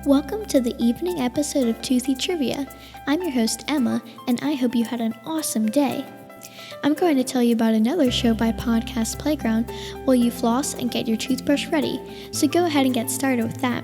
Welcome to the evening episode of Toothy Trivia. I'm your host, Emma, and I hope you had an awesome day. I'm going to tell you about another show by Podcast Playground while you floss and get your toothbrush ready, so go ahead and get started with that.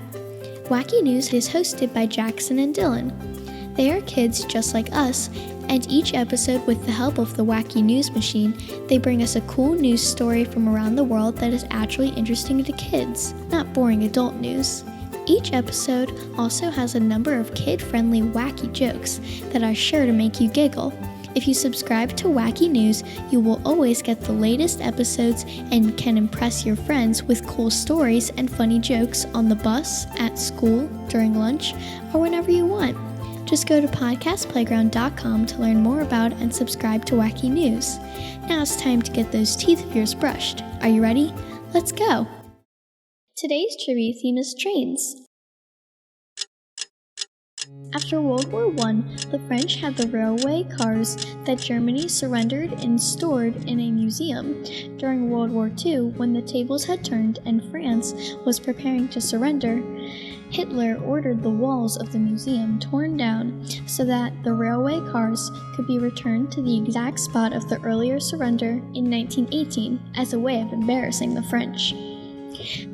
Wacky News is hosted by Jackson and Dylan. They are kids just like us, and each episode, with the help of the Wacky News machine, they bring us a cool news story from around the world that is actually interesting to kids, not boring adult news. Each episode also has a number of kid-friendly wacky jokes that are sure to make you giggle. If you subscribe to Wacky News, you will always get the latest episodes and can impress your friends with cool stories and funny jokes on the bus, at school, during lunch, or whenever you want. Just go to podcastplayground.com to learn more about and subscribe to Wacky News. Now it's time to get those teeth of yours brushed. Are you ready? Let's go! Today's trivia theme is trains. After World War I, the French had the railway cars that Germany surrendered and stored in a museum. During World War II, when the tables had turned and France was preparing to surrender, Hitler ordered the walls of the museum torn down so that the railway cars could be returned to the exact spot of the earlier surrender in 1918 as a way of embarrassing the French.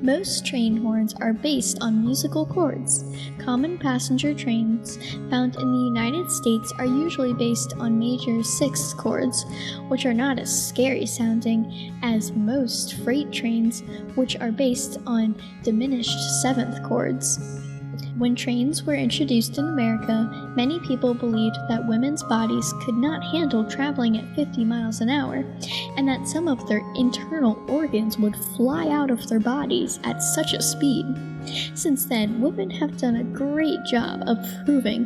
Most train horns are based on musical chords. Common passenger trains found in the United States are usually based on major sixth chords, which are not as scary sounding as most freight trains, which are based on diminished seventh chords. When trains were introduced in America, many people believed that women's bodies could not handle traveling at 50 miles an hour, and that some of their internal organs would fly out of their bodies at such a speed. Since then, women have done a great job of proving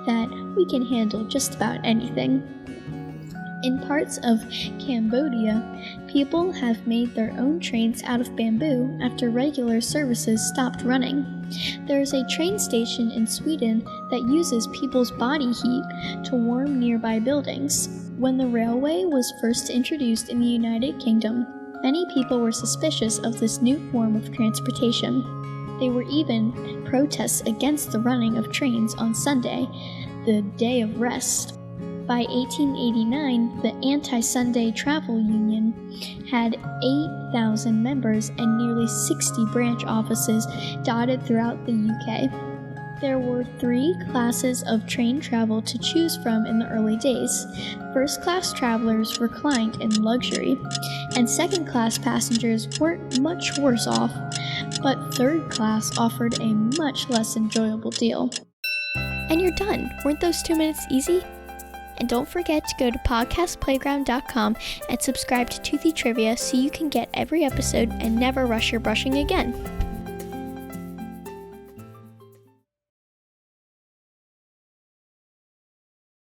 that we can handle just about anything. In parts of Cambodia, people have made their own trains out of bamboo after regular services stopped running. There is a train station in Sweden that uses people's body heat to warm nearby buildings. When the railway was first introduced in the United Kingdom, many people were suspicious of this new form of transportation. There were even protests against the running of trains on Sunday, the day of rest. By 1889, the Anti-Sunday Travel Union had 8,000 members and nearly 60 branch offices dotted throughout the UK. There were 3 classes of train travel to choose from in the early days. First-class travelers reclined in luxury, and second-class passengers weren't much worse off, but third class offered a much less enjoyable deal. And you're done. Weren't those 2 minutes easy? And don't forget to go to podcastplayground.com and subscribe to Toothy Trivia so you can get every episode and never rush your brushing again.